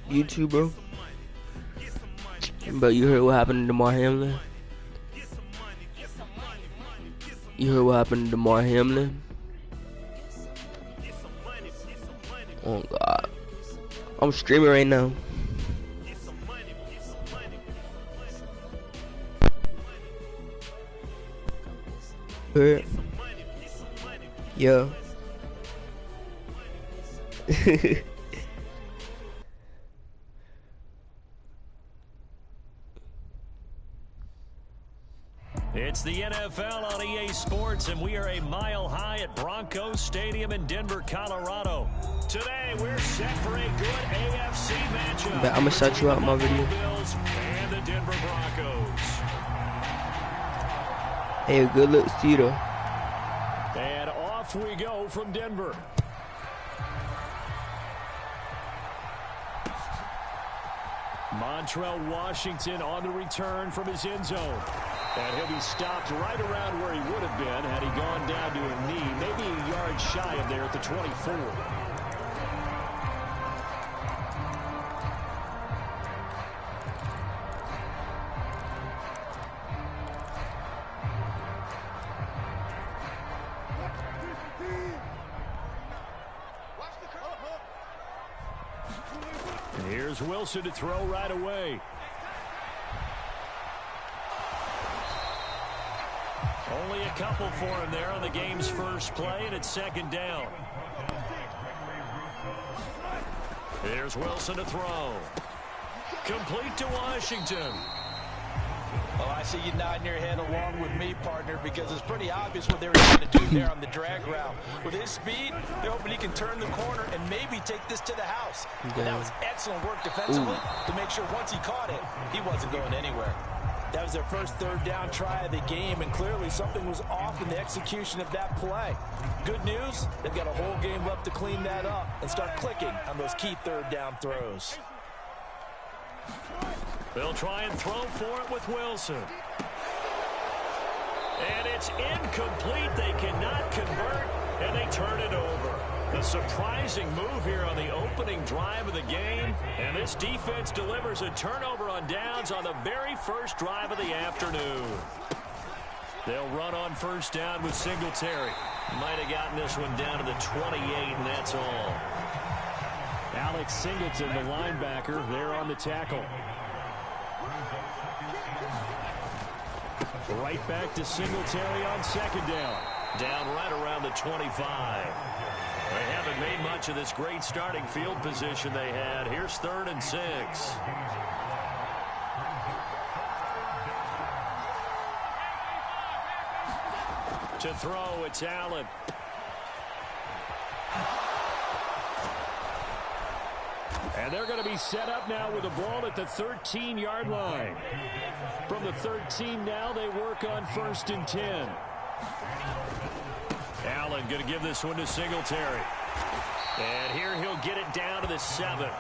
YouTube, bro. But you heard what happened to DeMar Hamlin? You heard what happened to DeMar Hamlin? Oh God, I'm streaming right now. Heard? Yeah. It's the NFL on EA Sports, and we are a mile high at Broncos Stadium in Denver, Colorado. Today, we're set for a good AFC matchup. I'm gonna shut you out my video. Bills and the Denver Broncos. Hey, good luck to you though. And off we go from Denver. Montrell Washington on the return from his end zone. And he'll be stopped right around where he would have been had he gone down to a knee, maybe a yard shy of there at the 24. And here's Wilson to throw right away. Only a couple for him there on the game's first play, and it's second down. Here's Wilson to throw. Complete to Washington. Oh, I see you nodding your head along with me, partner, because it's pretty obvious what they were trying to do there on the drag route. With his speed, they're hoping he can turn the corner and maybe take this to the house. And that was excellent work defensively to make sure once he caught it, he wasn't going anywhere. That was their first third down try of the game, and clearly something was off in the execution of that play. Good news, they've got a whole game left to clean that up and start clicking on those key third down throws. They'll try and throw for it with Wilson. And it's incomplete. They cannot convert, and they turn it over. A surprising move here on the opening drive of the game, and this defense delivers a turnover on downs on the very first drive of the afternoon. They'll run on first down with Singletary. Might have gotten this one down to the 28, and that's all. Alex Singleton, the linebacker, there on the tackle. Right back to Singletary on second down. Down right around the 25. They haven't made much of this great starting field position they had. Here's 3rd and 6. To throw, it's Allen. And they're going to be set up now with the ball at the 13-yard line. From the 13 now, they work on 1st and 10. Allen going to give this one to Singletary. And here he'll get it down to the 7.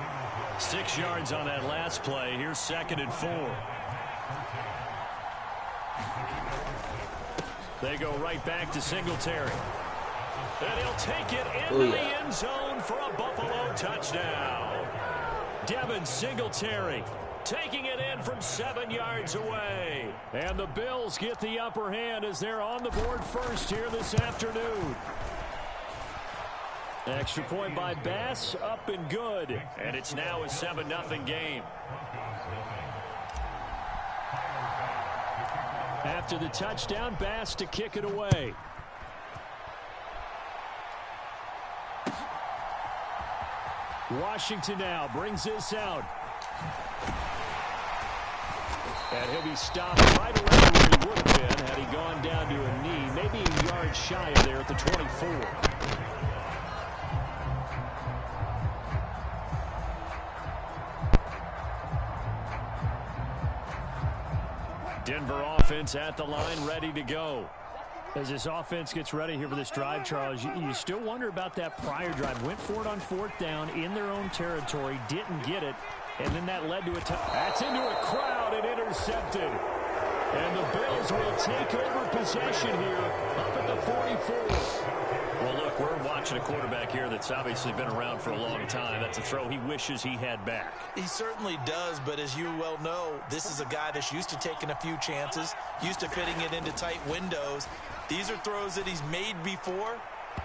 6 yards on that last play. Here's 2nd and 4. They go right back to Singletary. And he'll take it into the end zone for a Buffalo touchdown. Devin Singletary taking it in from 7 yards away. And the Bills get the upper hand as they're on the board first here this afternoon. Extra point by Bass, up and good. And it's now a 7-0 game. After the touchdown, Bass to kick it away. Washington now brings this out. And he'll be stopped right around where he would have been had he gone down to a knee, maybe a yard shy of there at the 24. Denver offense at the line, ready to go. As this offense gets ready here for this drive, Charles, you still wonder about that prior drive. Went for it on 4th down in their own territory, didn't get it, and then that led to a touchdown. That's into a crowd and intercepted. And the Bills will take over possession here up at the 44. Well, look, we're watching watching a quarterback here that's obviously been around for a long time. That's a throw he wishes he had back. He certainly does, but as you well know, this is a guy that's used to taking a few chances, used to fitting it into tight windows. These are throws that he's made before.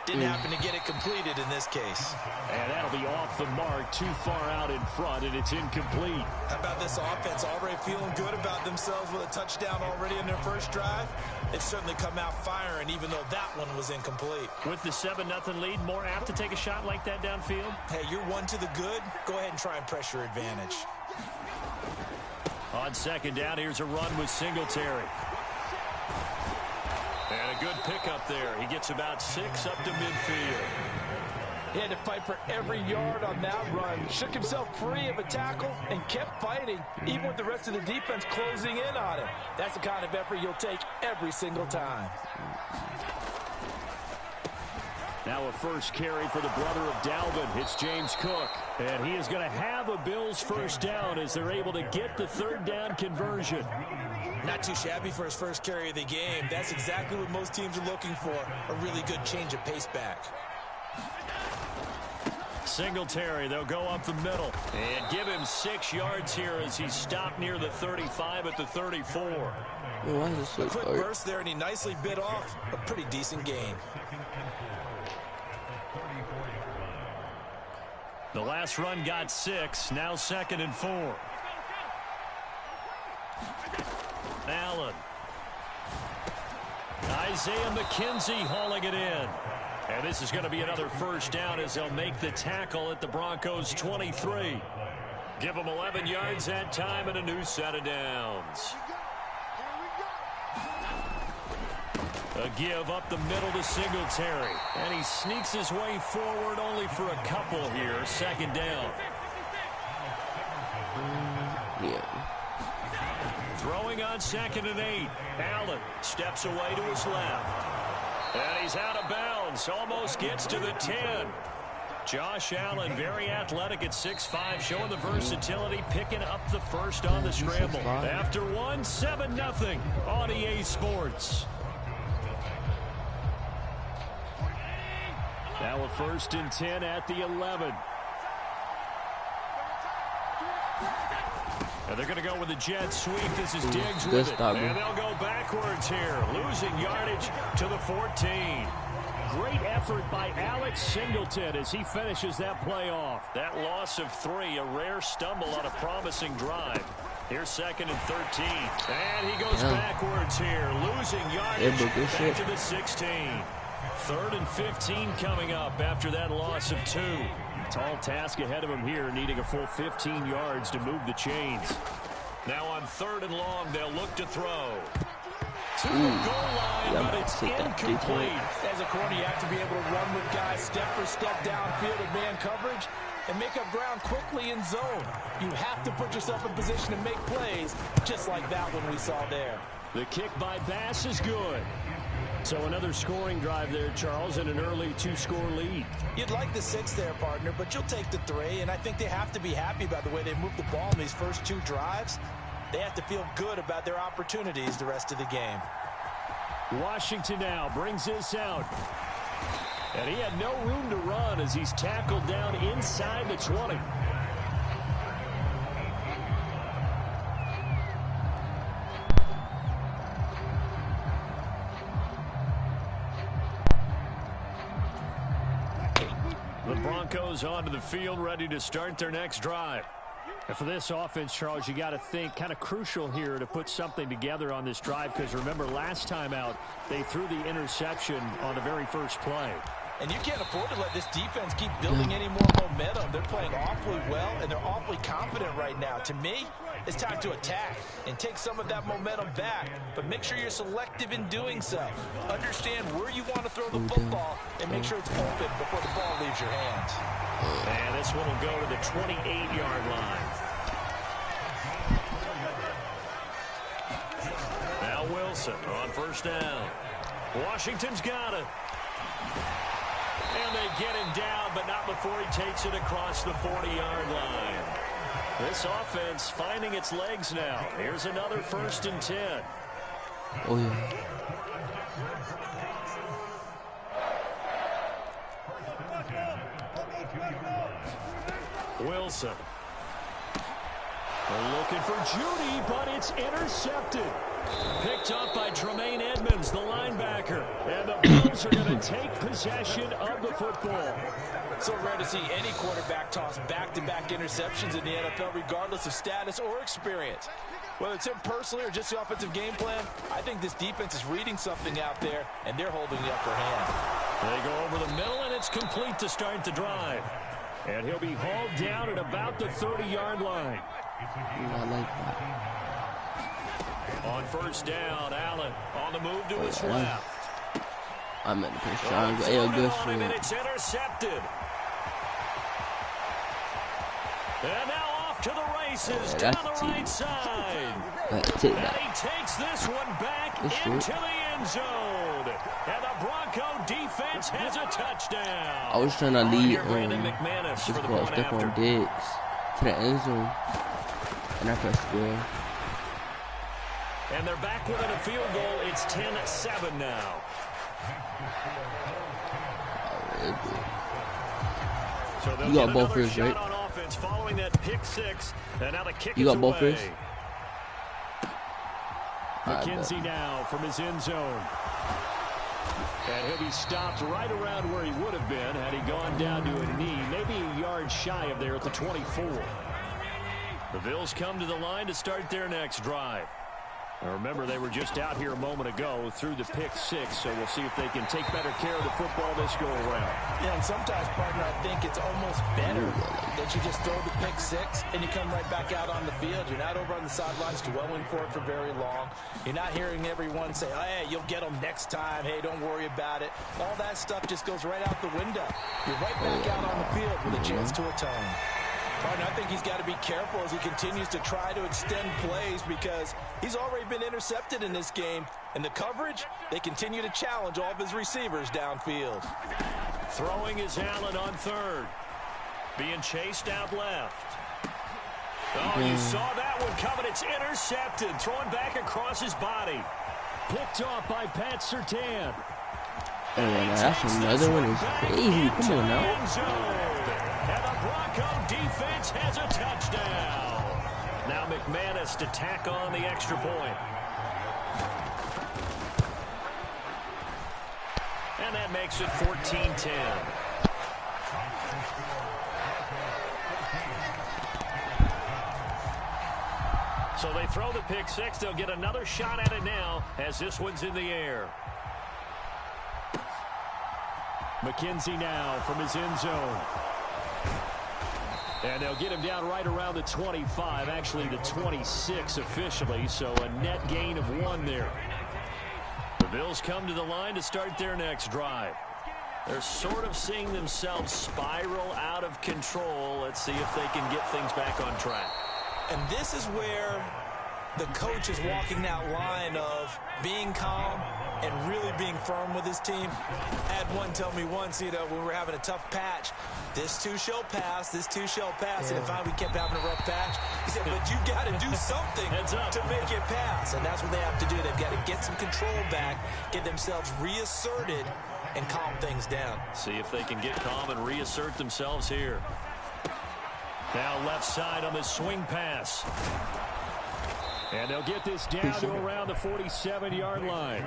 Didn't happen to get it completed in this case. And that'll be off the mark, too far out in front, and it's incomplete. How about this offense already feeling good about themselves with a touchdown already in their first drive? They've certainly come out firing, even though that one was incomplete. With the 7-0 lead, more apt to take a shot like that downfield? Hey, you're one to the good. Go ahead and try and press your advantage. On second down, here's a run with Singletary. And a good pickup there. He gets about 6 up to midfield. He had to fight for every yard on that run. Shook himself free of a tackle and kept fighting, even with the rest of the defense closing in on him. That's the kind of effort you'll take every single time. Now a first carry for the brother of Dalvin. It's James Cook. And he is going to have a Bills first down as they're able to get the third down conversion. Not too shabby for his first carry of the game. That's exactly what most teams are looking for, a really good change of pace back. Singletary, they'll go up the middle and give him 6 yards here as he stopped near the 35 at the 34. Why is this so Quick hard? burst there, and he nicely bit off a pretty decent gain. The last run got 6, now 2nd and 4. Allen. Isaiah McKenzie hauling it in. And this is going to be another first down as they'll make the tackle at the Broncos 23. Give them 11 yards that time and a new set of downs. A give up the middle to Singletary. And he sneaks his way forward only for a couple here. 2nd down. Yeah. Throwing on 2nd and 8. Allen steps away to his left. And he's out of bounds. Almost gets to the 10. Josh Allen, very athletic at 6'5", showing the versatility, picking up the first on the scramble. After 7-0 on EA Sports. Now a 1st and 10 at the 11. And they're going to go with the jet sweep. This is Diggs with it. And they'll go backwards here, losing yardage to the 14. Great effort by Alex Singleton as he finishes that play off. That loss of 3, a rare stumble on a promising drive. Here's 2nd and 13. And he goes backwards here, losing yardage back to the 16. 3rd and 15 coming up after that loss of 2. Tall task ahead of him here, needing a full 15 yards to move the chains. Now on 3rd and long, they'll look to throw. To the goal line, but it's incomplete. As a corner, you have to be able to run with guys step for step downfield in man coverage and make up ground quickly in zone. You have to put yourself in position to make plays, just like that one we saw there. The kick by Bass is good. So another scoring drive there, Charles, and an early 2-score lead. You'd like the 6 there, partner, but you'll take the 3, and I think they have to be happy about the way they moved the ball in these first 2 drives. They have to feel good about their opportunities the rest of the game. Washington now brings this out. And he had no room to run as he's tackled down inside the 20. The Broncos onto the field, ready to start their next drive. And for this offense, Charles, you got to think kind of crucial here to put something together on this drive, because remember last time out they threw the interception on the very first play. And you can't afford to let this defense keep building any more momentum. They're playing awfully well, and they're awfully confident right now. To me, it's time to attack and take some of that momentum back. But make sure you're selective in doing so. Understand where you want to throw the football and make sure it's open before the ball leaves your hands. And this one will go to the 28-yard line. Now Wilson on first down. Washington's got it. And they get him down, but not before he takes it across the 40-yard line. This offense finding its legs now. Here's another 1st and 10. Oh, yeah. Wilson. They're looking for Judy, but it's intercepted. Picked up by Tremaine Edmonds, the linebacker. And the Bills are going to take possession of the football. So rare to see any quarterback toss back-to-back interceptions in the NFL, regardless of status or experience. Whether it's him personally or just the offensive game plan, I think this defense is reading something out there, and they're holding the upper hand. They go over the middle, and it's complete to start the drive. And he'll be hauled down at about the 30-yard line. I like that. On first down, Allen on the move to his left. I'm in the pitch triangle. Hey, good and it's intercepted. And now off to the races down the right side. And he takes this one back into the end zone. And the Bronco defense has a touchdown. I was trying to lead McManus for the point step on after. Diggs to the end zone. And I pressed square. And they're back within a field goal. It's 10-7 now. So you got both first, right? Following that pick six, and now the kick you got both away. first? McKenzie now from his end zone. And he'll be stopped right around where he would have been had he gone down to a knee, maybe a yard shy of there at the 24. The Bills come to the line to start their next drive. Now remember, they were just out here a moment ago through the pick six, so we'll see if they can take better care of the football this go around. Yeah, and sometimes, partner, I think it's almost better that you just throw the pick six and you come right back out on the field. You're not over on the sidelines dwelling for it for very long. You're not hearing everyone say, hey, you'll get them next time. Hey, don't worry about it. All that stuff just goes right out the window. You're right back out on the field with a chance to atone. Partner, I think he's got to be careful as he continues to try to extend plays because he's already been intercepted in this game. And the coverage, they continue to challenge all of his receivers downfield. Throwing is Allen on third. Being chased out left. Oh, you saw that one coming. It's intercepted. Throwing back across his body. Picked off by Pat Surtain. Oh, that's another one. Is crazy. Come on now. And the Bronco defense has a touchdown. Now McManus to tack on the extra point. And that makes it 14-10. So they throw the pick six. They'll get another shot at it now as this one's in the air. McKenzie now from his end zone. And they'll get him down right around the 25, actually the 26 officially, so a net gain of 1 there. The Bills come to the line to start their next drive. They're sort of seeing themselves spiral out of control. Let's see if they can get things back on track. And this is where the coach is walking that line of being calm and really being firm with his team. I had one tell me once, when we were having a tough patch, this too shall pass, this too shall pass. Yeah. And finally we kept having a rough patch. He said, but you got to do something to make it pass. And that's what they have to do. They've got to get some control back, get themselves reasserted, and calm things down. See if they can get calm and reassert themselves here. Now left side on the swing pass. And they'll get this down to around the 47-yard line.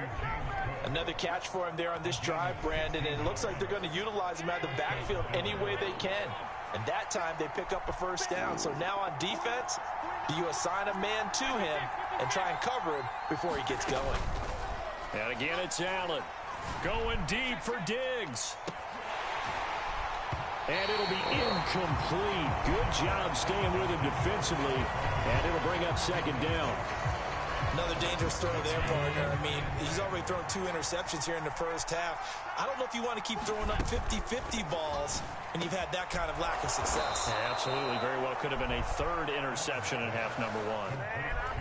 Another catch for him there on this drive, Brandon, and it looks like they're going to utilize him out of the backfield any way they can. And that time they pick up a first down. So now on defense, do you assign a man to him and try and cover him before he gets going? And again, it's Allen going deep for Diggs. And it'll be incomplete. Good job staying with him defensively. And it'll bring up second down. Another dangerous throw there, partner. I mean, he's already thrown 2 interceptions here in the first half. I don't know if you want to keep throwing up 50-50 balls and you've had that kind of lack of success. Yeah, absolutely. Very well could have been a 3rd interception in half number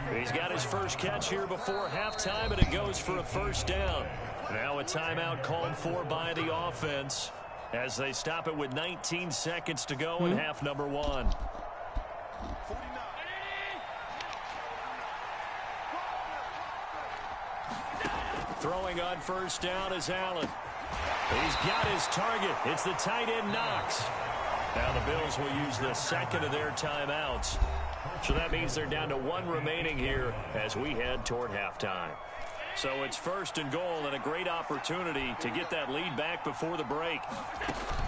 1. He's got his first catch here before halftime, and it goes for a first down. Now a timeout called for by the offense as they stop it with 19 seconds to go in half number 1. Throwing on first down is Allen. He's got his target. It's the tight end Knox. Bills will use the second of their timeouts. So that means they're down to 1 remaining here as we head toward halftime. So it's 1st and goal and a great opportunity to get that lead back before the break.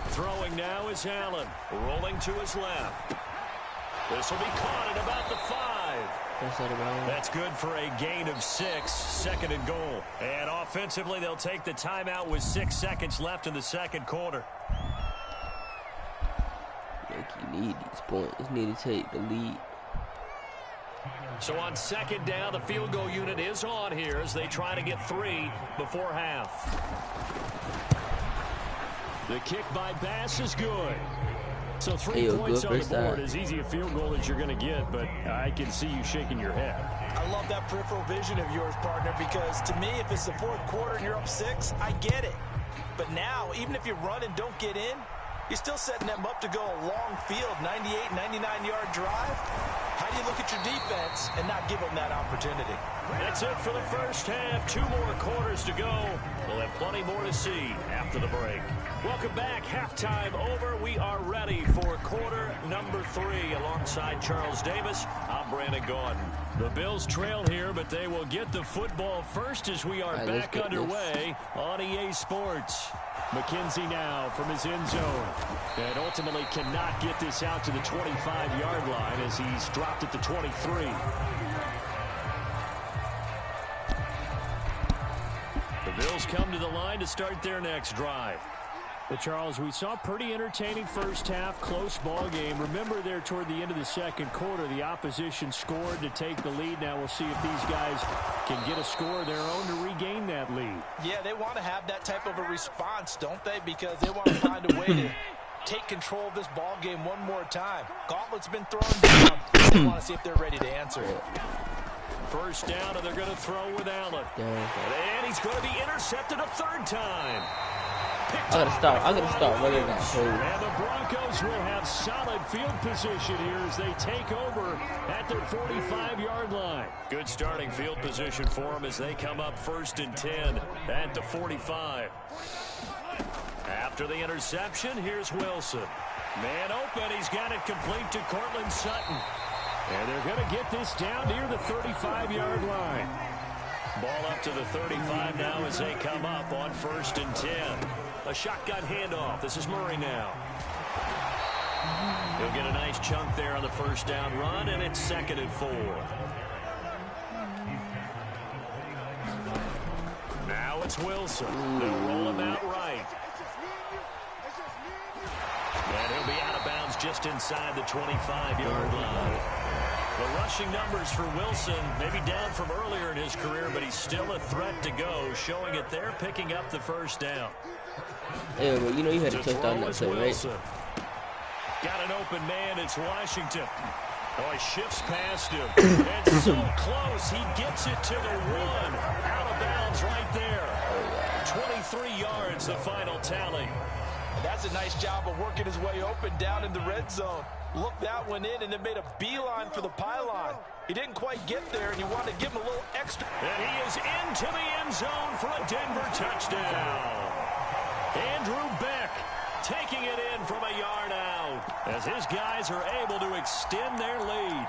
Throwing now is Allen, rolling to his left. This will be caught at about the 5. That's good for a gain of 6, 2nd and goal. And offensively, they'll take the timeout with 6 seconds left in the second quarter. You need these points. You need to take the lead. So on 2nd down, the field goal unit is on here as they try to get 3 before half. The kick by Bass is good. So 3 points on the board, as easy a field goal as you're going to get, but I can see you shaking your head. I love that peripheral vision of yours, partner, because to me, if it's the 4th quarter and you're up 6, I get it. But now, even if you run and don't get in, you're still setting them up to go a long field, 98, 99-yard drive. How do you look at your defense and not give them that opportunity? That's it for the first half. 2 more quarters to go. We'll have plenty more to see after the break. Welcome back. Halftime over. We are ready for quarter number 3. Alongside Charles Davis, I'm Brandon Gordon. The Bills trail here, but they will get the football first as we are back underway on EA Sports. McKenzie now from his end zone. And ultimately cannot get this out to the 25-yard line as he's dropped at the 23. The Bills come to the line to start their next drive. Well, Charles, we saw a pretty entertaining first half, close ball game. Remember there toward the end of the second quarter, the opposition scored to take the lead. Now we'll see if these guys can get a score of their own to regain that lead. Yeah, they want to have that type of a response, don't they? Because they want to find a way to take control of this ball game one more time. Gauntlet's been thrown down. They want to see if they're ready to answer it. First down, and they're going to throw with Allen. And he's going to be intercepted a 3rd time. I gotta start running that hole. And the Broncos will have solid field position here as they take over at their 45-yard line. Good starting field position for them as they come up 1st and 10 at the 45. After the interception, here's Wilson. Man open, he's got it complete to Cortland Sutton. And they're going to get this down near the 35-yard line. Ball up to the 35 now as they come up on 1st and 10. A shotgun handoff. This is Murray now. He'll get a nice chunk there on the first down run, and it's 2nd and 4. Now it's Wilson. They'll roll him out right. And he'll be out of bounds just inside the 25-yard line. The rushing numbers for Wilson, maybe down from earlier in his career, but he's still a threat to go, showing it there, picking up the first down. Yeah, well, you know you had to touchdown that play, right? Got an open man, it's Washington. Oh, he shifts past him. And so close, he gets it to the 1. Out of bounds right there. 23 yards, the final tally. That's a nice job of working his way open down in the red zone. Looked that one in and then made a beeline for the pylon. He didn't quite get there, and you want to give him a little extra. And he is into the end zone for a Denver touchdown. Andrew Beck taking it in from a yard out as his guys are able to extend their lead.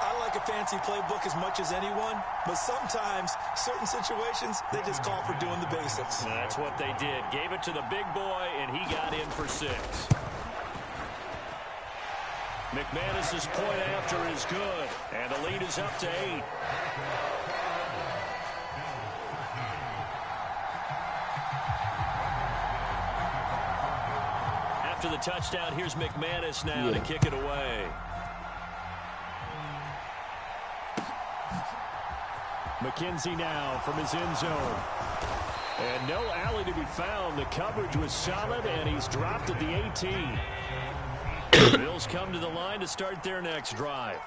I like a fancy playbook as much as anyone, but sometimes, certain situations, they just call for doing the basics. That's what they did. Gave it to the big boy, and he got in for 6. McManus's point after is good, and the lead is up to 8. After the touchdown, here's McManus now to kick it away. McKenzie now from his end zone. And no alley to be found. The coverage was solid, and he's dropped at the 18. The Bills come to the line to start their next drive.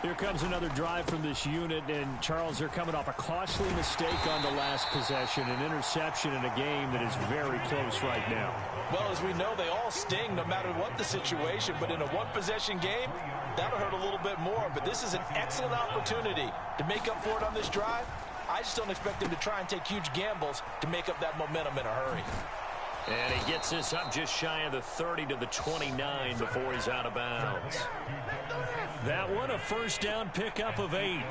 Here comes another drive from this unit, and Charles, they're coming off a costly mistake on the last possession, an interception in a game that is very close right now. Well, as we know, they all sting no matter what the situation, but in a one-possession game, that'll hurt a little bit more. But this is an excellent opportunity to make up for it on this drive. I just don't expect them to try and take huge gambles to make up that momentum in a hurry. And he gets this up just shy of the 30 to the 29 before he's out of bounds. That one a first down pickup of 8.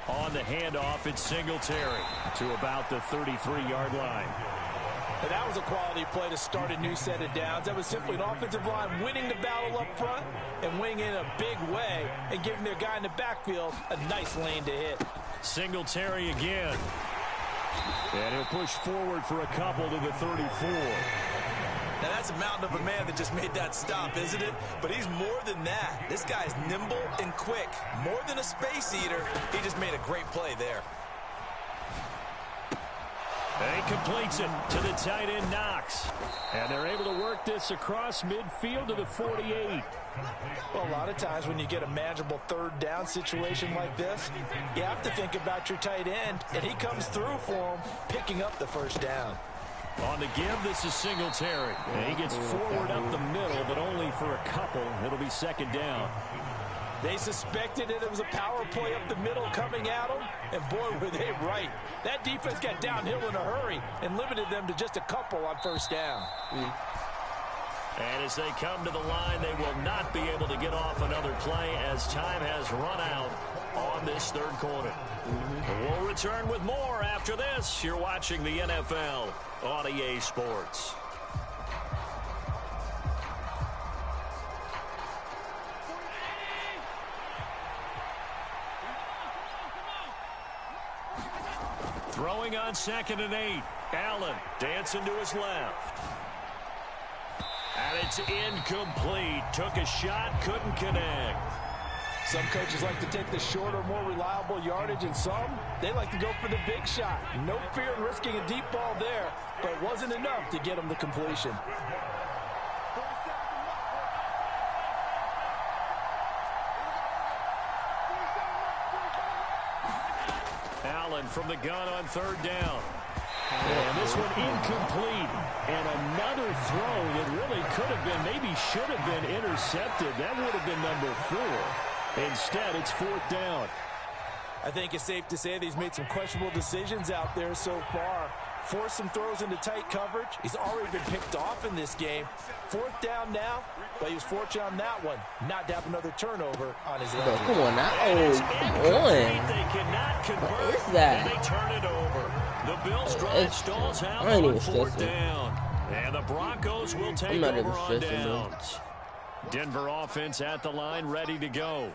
On the handoff, it's Singletary to about the 33-yard line. And that was a quality play to start a new set of downs. That was simply an offensive line winning the battle up front and winning in a big way and giving their guy in the backfield a nice lane to hit. Singletary again. And he'll push forward for a couple to the 34. Now, that's a mountain of a man that just made that stop, isn't it? But he's more than that. This guy's nimble and quick. More than a space eater, he just made a great play there. And he completes it to the tight end, Knox. And they're able to work this across midfield to the 48. Well, a lot of times when you get a manageable third down situation like this, you have to think about your tight end, and he comes through for him, picking up the first down. On the give, this is Singletary. And he gets forward up the middle, but only for a couple. It'll be second down. They suspected it was a power play up the middle coming at them, and boy, were they right. That defense got downhill in a hurry and limited them to just a couple on first down. And as they come to the line, they will not be able to get off another play as time has run out on this third quarter. We'll return with more after this. You're watching the NFL on EA Sports. Throwing on 2nd and 8. Allen dancing to his left. And it's incomplete. Took a shot, couldn't connect. Some coaches like to take the shorter, more reliable yardage, and some, they like to go for the big shot. No fear in risking a deep ball there, but it wasn't enough to get them the completion. Allen from the gun on third down. And this one incomplete. And another throw that really could have been, maybe should have been intercepted. That would have been number 4. Instead, it's 4th down. I think it's safe to say that he's made some questionable decisions out there so far. Forced some throws into tight coverage. He's already been picked off in this game. 4th down now, but he was fortunate on that one not to have another turnover on his left. Come on now. Oh, come on. They cannot convert, what is that? and they turn it over. The Bills drive stalls out I ain't on even 4th stressing. down. And the Broncos will take not over even on stressing, downs. Denver offense at the line, ready to go.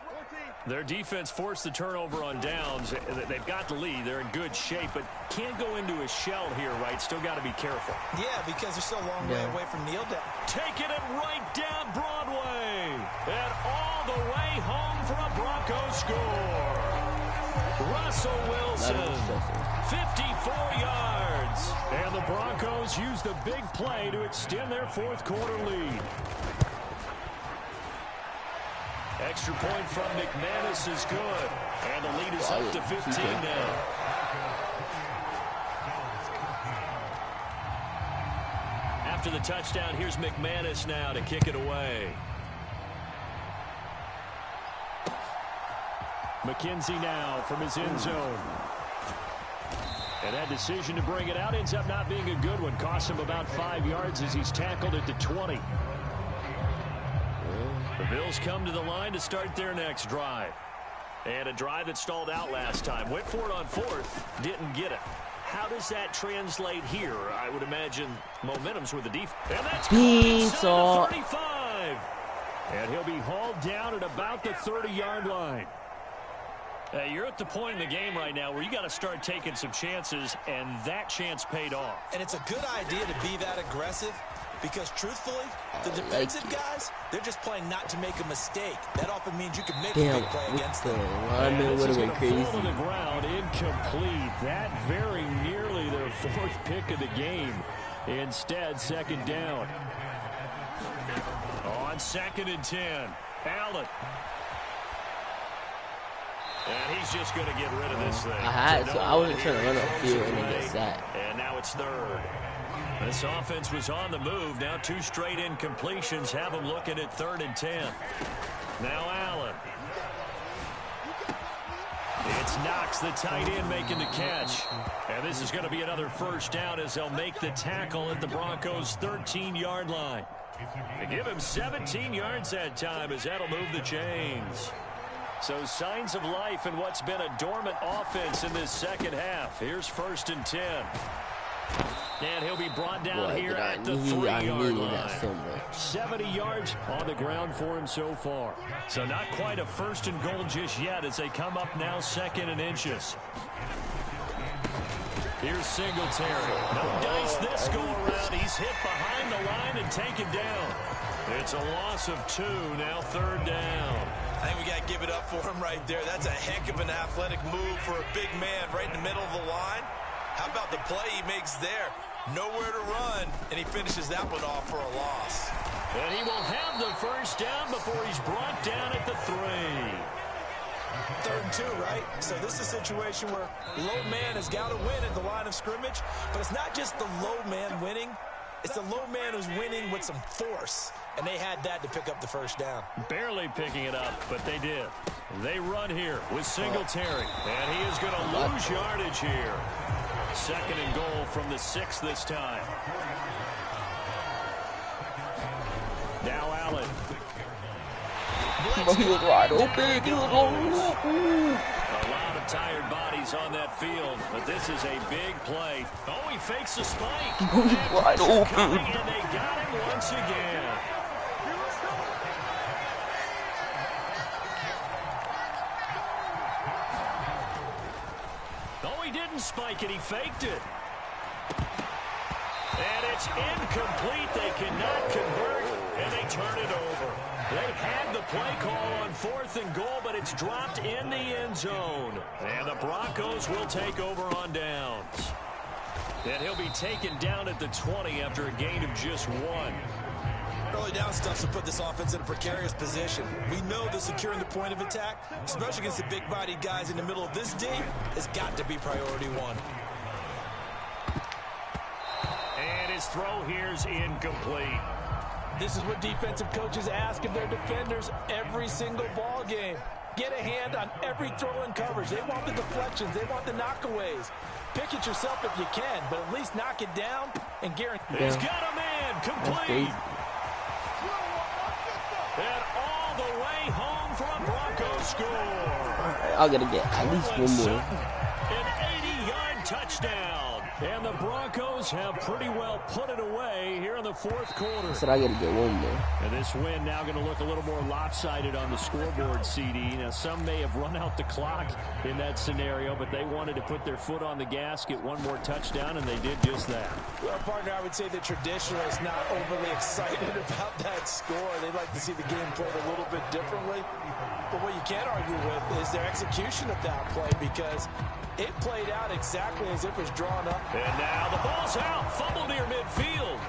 Their defense forced the turnover on downs. They've got the lead. They're in good shape, but can't go into a shell here, right? Still got to be careful. Yeah, because they're still a long way away from kneel down. Taking it right down Broadway. And all the way home for a Broncos score. Russell Wilson, 54 yards. And the Broncos use the big play to extend their 4th quarter lead. Extra point from McManus is good. And the lead is up to 15 now. After the touchdown, here's McManus now to kick it away. McKenzie now from his end zone. And that decision to bring it out ends up not being a good one. Cost him about 5 yards as he's tackled at the 20. The Bills come to the line to start their next drive. And a drive that stalled out last time. Went for it on 4th, didn't get it. How does that translate here? I would imagine momentum's with the defense. And that's caught inside the 35. And he'll be hauled down at about the 30-yard line. You're at the point in the game right now where you got to start taking some chances, and that chance paid off. And it's a good idea to be that aggressive because, truthfully, the defensive guys, they're just playing not to make a mistake. That often means you can make a big play against them. Lineman would have been crazy. Fall to the ground, incomplete. That very nearly their 4th pick of the game. Instead, 2nd down. On 2nd and 10, Allen. And he's just going to get rid of this thing. I wasn't trying to run upfield and then get sacked. And now it's 3rd. This offense was on the move. Now 2 straight incompletions have them looking at 3rd and 10. Now Allen. It's Knox, the tight end, making the catch. And this is going to be another first down as they'll make the tackle at the Broncos' 13-yard line. They give him 17 yards that time as that'll move the chains. So signs of life in what's been a dormant offense in this second half. Here's 1st and 10. And he'll be brought down here at the 3-yard line. 70 yards on the ground for him so far. So not quite a 1st and goal just yet as they come up now 2nd and inches. Here's Singletary. No dice this go around. He's hit behind the line and taken down. It's a loss of 2, now 3rd down. I think we got to give it up for him right there. That's a heck of an athletic move for a big man right in the middle of the line. How about the play he makes there? Nowhere to run, and he finishes that one off for a loss. And he will have the first down before he's brought down at the 3. 3rd and 2, right? So this is a situation where low man has got to win at the line of scrimmage, but it's not just the low man winning. It's the low man who's winning with some force, and they had that to pick up the first down. Barely picking it up, but they did. They run here with Singletary, and he is going to lose yardage here. 2nd and goal from the 6 this time. Now Allen. He was wide open. He was open. A lot of tired bodies on that field, but this is a big play. Oh, he fakes the spike. Wide open. And they got him once again. Oh, he didn't spike it. He faked it. And it's incomplete. They cannot convert, and they turn it over. They had the play call on 4th and goal, but it's dropped in the end zone. And the Broncos will take over on downs. And he'll be taken down at the 20 after a gain of just 1. Early down stuff to put this offense in a precarious position. We know that securing the point of attack, especially against the big-bodied guys in the middle of this D, has got to be priority 1. And his throw here's incomplete. This is what defensive coaches ask of their defenders every single ball game. Get a hand on every throw in coverage. They want the deflections. They want the knockaways. Pick it yourself if you can, but at least knock it down and guarantee. He's got a man complete. And all the way home for a Broncos score. I gotta get at least one more. An 80-yard touchdown. And the Broncos have pretty well put it away here in the 4th quarter. I said I gotta get one more. And this win now going to look a little more lopsided on the scoreboard, CD. Now, some may have run out the clock in that scenario, but they wanted to put their foot on the gas, get one more touchdown, and they did just that. Well, partner, I would say the traditionalists not overly excited about that score. They'd like to see the game played a little bit differently. But what you can't argue with is their execution of that play, because it played out exactly as it was drawn up. And now the ball's out. Fumble near midfield.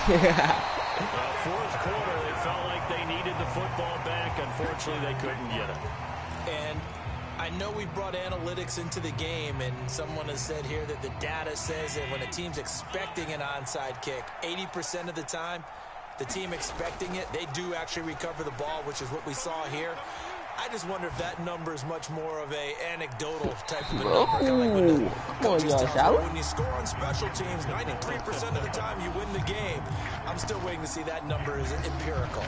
4th quarter, they felt like they needed the football back. Unfortunately, they couldn't get it. And I know we brought analytics into the game, and someone has said here that the data says that when a team's expecting an onside kick, 80% of the time, the team expecting it, they do actually recover the ball, which is what we saw here. I just wonder if that number is much more of a anecdotal type of a number. Kind of like when you score on special teams, 93% of the time you win the game. I'm still waiting to see that number is empirical.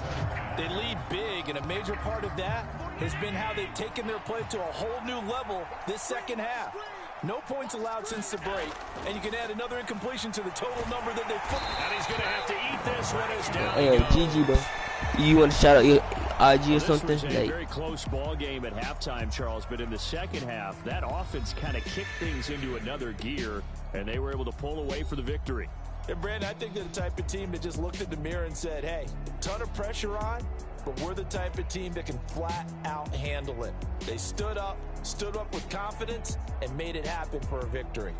They lead big, and a major part of that has been how they've taken their play to a whole new level this second half. No points allowed since the break, and you can add another incompletion to the total number that they put. And he's going to have to eat this one as down. Hey, GG, bro. You want to shout out your IG or something? This was a very close ball game at halftime, Charles, but in the second half, that offense kind of kicked things into another gear, and they were able to pull away for the victory. And Brandon, I think they're the type of team that just looked in the mirror and said, hey, ton of pressure on, but we're the type of team that can flat out handle it. They stood up with confidence, and made it happen for a victory.